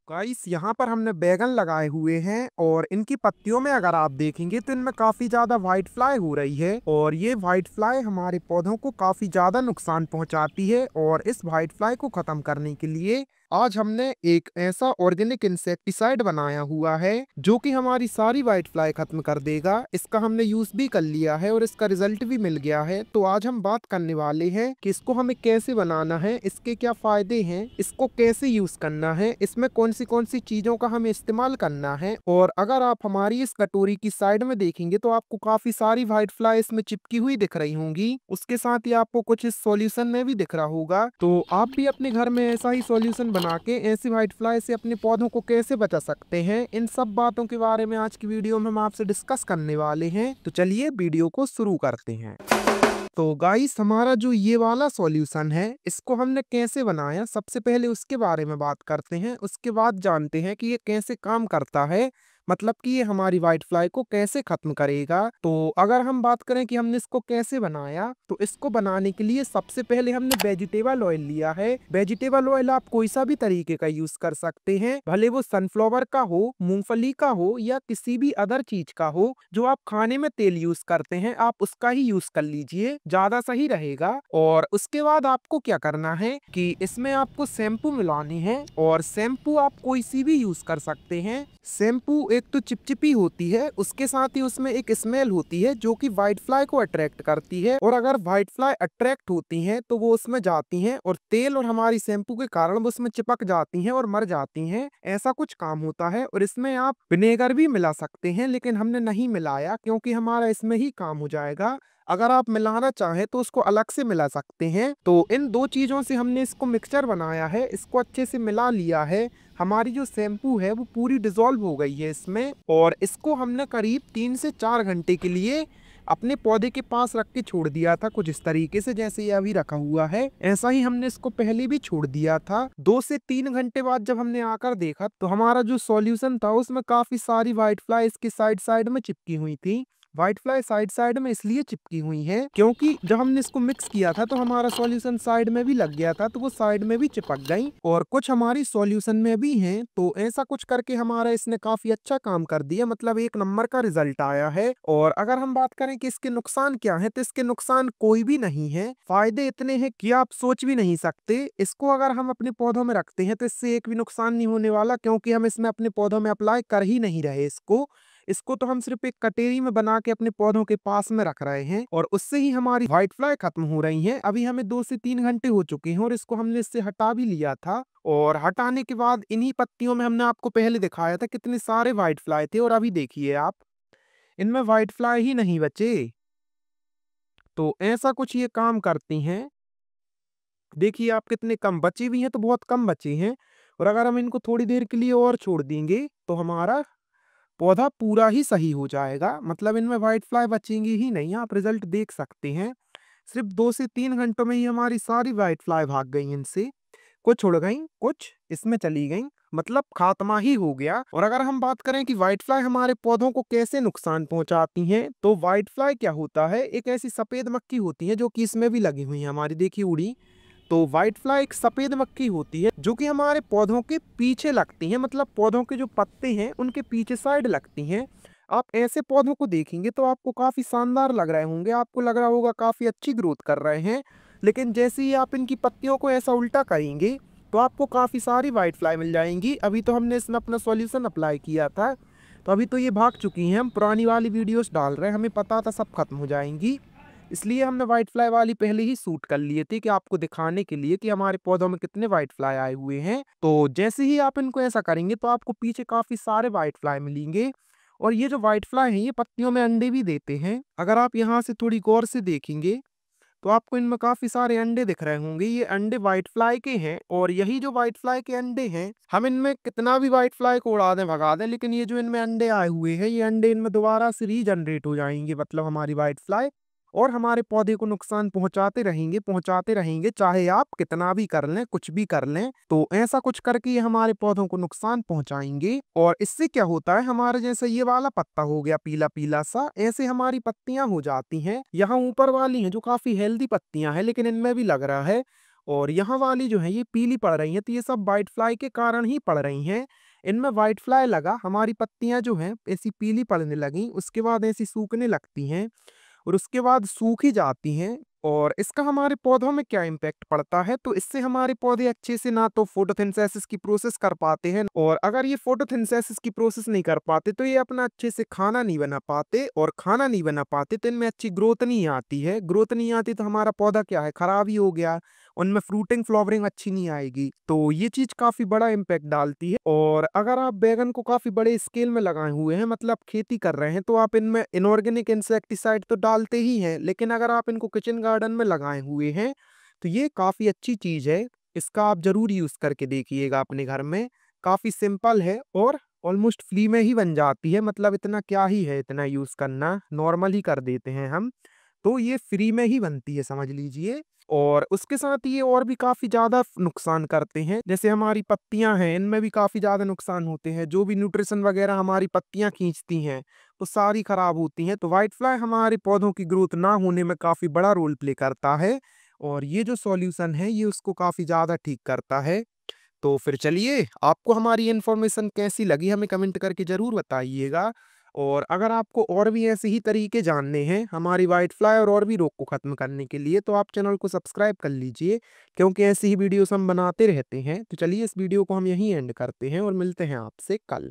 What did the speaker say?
Guys यहाँ पर हमने बैगन लगाए हुए हैं और इनकी पत्तियों में अगर आप देखेंगे तो इनमें काफी ज्यादा व्हाइट फ्लाई हो रही है और ये व्हाइट फ्लाई हमारे पौधों को काफी ज्यादा नुकसान पहुंचाती है। और इस व्हाइट फ्लाई को खत्म करने के लिए आज हमने एक ऐसा ऑर्गेनिक इंसेक्टिसाइड बनाया हुआ है जो कि हमारी सारी व्हाइट फ्लाई खत्म कर देगा। इसका हमने यूज भी कर लिया है और इसका रिजल्ट भी मिल गया है। तो आज हम बात करने वाले हैं कि इसको हमें कैसे बनाना है, इसके क्या फायदे हैं, इसको कैसे यूज करना है, इसमें कौन सी चीजों का हमें इस्तेमाल करना है। और अगर आप हमारी इस कटोरी की साइड में देखेंगे तो आपको काफी सारी व्हाइट फ्लाई इसमें चिपकी हुई दिख रही होंगी। उसके साथ ही आपको कुछ इस सॉल्यूशन में भी दिख रहा होगा। तो आप भी अपने घर में ऐसा ही सॉल्यूशन बना के ऐसी व्हाइट फ्लाई से अपने पौधों को कैसे बचा सकते हैं, इन सब बातों के बारे में आज की वीडियो में हम आपसे डिस्कस करने वाले हैं। तो चलिए वीडियो को शुरू करते हैं। तो गाइस हमारा जो ये वाला सॉल्यूशन है इसको हमने कैसे बनाया, सबसे पहले उसके बारे में बात करते हैं। उसके बाद जानते हैं कि ये कैसे काम करता है, मतलब कि ये हमारी व्हाइट फ्लाई को कैसे खत्म करेगा। तो अगर हम बात करें कि हमने इसको कैसे बनाया, तो इसको बनाने के लिए सबसे पहले हमने वेजिटेबल ऑयल लिया है। वेजिटेबल ऑयल आप कोई सा भी तरीके का यूज कर सकते हैं, भले वो सनफ्लावर का हो, मूंगफली का हो या किसी भी अदर चीज का हो। जो आप खाने में तेल यूज करते हैं आप उसका ही यूज कर लीजिए, ज्यादा सही रहेगा। और उसके बाद आपको क्या करना है कि इसमें आपको शैम्पू मिलानी है और शैम्पू आप कोई सी भी यूज कर सकते हैं। शैम्पू एक तो चिपचिपी होती है, उसके साथ ही उसमें एक स्मेल होती है जो कि व्हाइट फ्लाई को अट्रैक्ट करती है। और अगर व्हाइट फ्लाई अट्रैक्ट होती हैं तो वो उसमें जाती हैं और तेल और हमारी शैम्पू के कारण वो उसमें चिपक जाती हैं और मर जाती हैं। ऐसा कुछ काम होता है। और इसमें आप विनेगर भी मिला सकते हैं, लेकिन हमने नहीं मिलाया क्योंकि हमारा इसमें ही काम हो जाएगा। अगर आप मिलाना चाहें तो उसको अलग से मिला सकते हैं। तो इन दो चीजों से हमने इसको मिक्सचर बनाया है, इसको अच्छे से मिला लिया है। हमारी जो शैम्पू है वो पूरी डिजोल्व हो गई है इसमें। और इसको हमने करीब 3 से 4 घंटे के लिए अपने पौधे के पास रख के छोड़ दिया था, कुछ इस तरीके से जैसे ये अभी रखा हुआ है। ऐसा ही हमने इसको पहले भी छोड़ दिया था। 2 से 3 घंटे बाद जब हमने आकर देखा तो हमारा जो सॉल्यूशन था उसमें काफी सारी व्हाइट फ्लाई इसके साइड साइड में चिपकी हुई थी। व्हाइट फ्लाई साइड साइड में इसलिए चिपकी हुई है क्योंकि जब हमने इसको मिक्स किया था तो हमारा सॉल्यूशन साइड में भी लग गया था, तो वो साइड में भी चिपक गई और कुछ हमारी सॉल्यूशन में भी हैं। तो ऐसा कुछ करके हमारा इसने काफी अच्छा काम कर दिया, मतलब एक नंबर का रिजल्ट आया है। और अगर हम बात करें कि इसके नुकसान क्या है, तो इसके नुकसान कोई भी नहीं है, फायदे इतने हैं कि आप सोच भी नहीं सकते। इसको अगर हम अपने पौधों में रखते हैं तो इससे एक भी नुकसान नहीं होने वाला, क्योंकि हम इसमें अपने पौधों में अप्लाई कर ही नहीं रहे इसको तो हम सिर्फ एक कटेरी में बना के अपने पौधों के पास में रख रहे हैं और उससे ही हमारी व्हाइट फ्लाई खत्म हो रही हैं। अभी हमें 2 से 3 घंटे हो चुके हैं और इसको हमने इससे हटा भी लिया था। और हटाने के बाद इन्हीं पत्तियों में हमने आपको पहले दिखाया था कितने सारे व्हाइट फ्लाई थे और अभी देखिए आप, इनमें व्हाइट फ्लाई ही नहीं बचे। तो ऐसा कुछ ये काम करती हैं। देखिए आप कितने कम बचे भी हैं, तो बहुत कम बचे हैं। और अगर हम इनको थोड़ी देर के लिए और छोड़ देंगे तो हमारा पौधा पूरा ही सही हो जाएगा, मतलब इनमें व्हाइट फ्लाई बचेंगी ही नहीं। आप रिजल्ट देख सकते हैं, सिर्फ 2 से 3 घंटों में ही हमारी सारी व्हाइट फ्लाई भाग गई इनसे। कुछ उड़ गई, कुछ इसमें चली गई, मतलब खात्मा ही हो गया। और अगर हम बात करें कि व्हाइट फ्लाई हमारे पौधों को कैसे नुकसान पहुंचाती हैं, तो व्हाइट फ्लाई क्या होता है, एक ऐसी सफेद मक्खी होती है जो कि इसमें भी लगी हुई है हमारी, देखिए उड़ी। तो व्हाइट फ्लाई एक सफेद मक्खी होती है जो कि हमारे पौधों के पीछे लगती है, मतलब पौधों के जो पत्ते हैं उनके पीछे साइड लगती हैं। आप ऐसे पौधों को देखेंगे तो आपको काफी शानदार लग रहे होंगे, आपको लग रहा होगा काफी अच्छी ग्रोथ कर रहे हैं। लेकिन जैसे ही आप इनकी पत्तियों को ऐसा उल्टा करेंगे तो आपको काफी सारी व्हाइट फ्लाई मिल जाएंगी। अभी तो हमने इसमें अपना सॉल्यूशन अप्लाई किया था, तो अभी तो ये भाग चुकी हैं। हम पुरानी वाली वीडियोस डाल रहे हैं, हमें पता था सब खत्म हो जाएंगी, इसलिए हमने व्हाइट फ्लाई वाली पहले ही शूट कर लिए थे कि आपको दिखाने के लिए कि हमारे पौधों में कितने व्हाइट फ्लाई आए हुए हैं। तो जैसे ही आप इनको ऐसा करेंगे तो आपको पीछे काफी सारे व्हाइट फ्लाई मिलेंगे। और ये जो व्हाइट फ्लाई हैं ये पत्तियों में अंडे भी देते हैं। अगर आप यहाँ से थोड़ी गौर से देखेंगे तो आपको इनमें काफी सारे अंडे दिख रहे होंगे, ये अंडे व्हाइट फ्लाई के हैं। और यही जो व्हाइट फ्लाई के अंडे हैं, हम इनमें कितना भी व्हाइट फ्लाई को उड़ा दें भगा दें, लेकिन ये जो इनमें अंडे आए हुए हैं ये अंडे इनमें दोबारा से रीजनरेट हो जाएंगे, मतलब हमारी व्हाइट फ्लाई, और हमारे पौधे को नुकसान पहुंचाते रहेंगे, चाहे आप कितना भी कर लें, कुछ भी कर लें। तो ऐसा कुछ करके ये हमारे पौधों को नुकसान पहुंचाएंगे। और इससे क्या होता है, हमारे जैसे ये वाला पत्ता हो गया पीला पीला सा, ऐसे हमारी पत्तियां हो जाती हैं। यहाँ ऊपर वाली हैं जो काफी हेल्दी पत्तियां हैं, लेकिन इनमें भी लग रहा है और यहाँ वाली जो है ये पीली पड़ रही हैं, तो ये सब व्हाइट फ्लाई के कारण ही पड़ रही हैं। इनमें व्हाइट फ्लाई लगा, हमारी पत्तियां जो हैं ऐसी पीली पड़ने लगी, उसके बाद ऐसी सूखने लगती हैं और उसके बाद सूख ही जाती हैं। और इसका हमारे पौधों में क्या इम्पैक्ट पड़ता है, तो इससे हमारे पौधे अच्छे से ना तो फोटोसिंथेसिस की प्रोसेस कर पाते हैं, और अगर ये फोटोसिंथेसिस की प्रोसेस नहीं कर पाते तो ये अपना अच्छे से खाना नहीं बना पाते, और खाना नहीं बना पाते तो इनमें अच्छी ग्रोथ नहीं आती है। ग्रोथ नहीं आती तो हमारा पौधा क्या है, खराब ही हो गया, उनमें फ्रूटिंग फ्लावरिंग अच्छी नहीं आएगी। तो ये चीज काफी बड़ा इम्पैक्ट डालती है। और अगर आप बैगन को काफी बड़े स्केल में लगाए हुए हैं, मतलब खेती कर रहे हैं, तो आप इनमें इनऑर्गेनिक इंसेक्टिसाइड तो डालते ही हैं, लेकिन अगर आप इनको किचन गार्डन में लगाए हुए हैं तो ये काफी अच्छी चीज है। इसका आप जरूर यूज करके देखिएगा अपने घर में। काफी सिंपल है और ऑलमोस्ट फ्री में ही बन जाती है, मतलब इतना क्या ही है, इतना यूज करना नॉर्मल ही कर देते हैं हम, तो ये फ्री में ही बनती है समझ लीजिए। और उसके साथ ये और भी काफी ज्यादा नुकसान करते हैं, जैसे हमारी पत्तियां हैं इनमें भी काफी ज्यादा नुकसान होते हैं, जो भी न्यूट्रिशन वगैरह हमारी पत्तियां खींचती हैं तो सारी खराब होती हैं। तो व्हाइट फ्लाई हमारे पौधों की ग्रोथ ना होने में काफी बड़ा रोल प्ले करता है, और ये जो सॉल्यूशन है ये उसको काफी ज्यादा ठीक करता है। तो फिर चलिए, आपको हमारी इन्फॉर्मेशन कैसी लगी हमें कमेंट करके ज़रूर बताइएगा। और अगर आपको और भी ऐसे ही तरीके जानने हैं हमारी व्हाइट फ्लाई और भी रोग को ख़त्म करने के लिए, तो आप चैनल को सब्सक्राइब कर लीजिए, क्योंकि ऐसी ही वीडियोस हम बनाते रहते हैं। तो चलिए इस वीडियो को हम यहीं एंड करते हैं और मिलते हैं आपसे कल।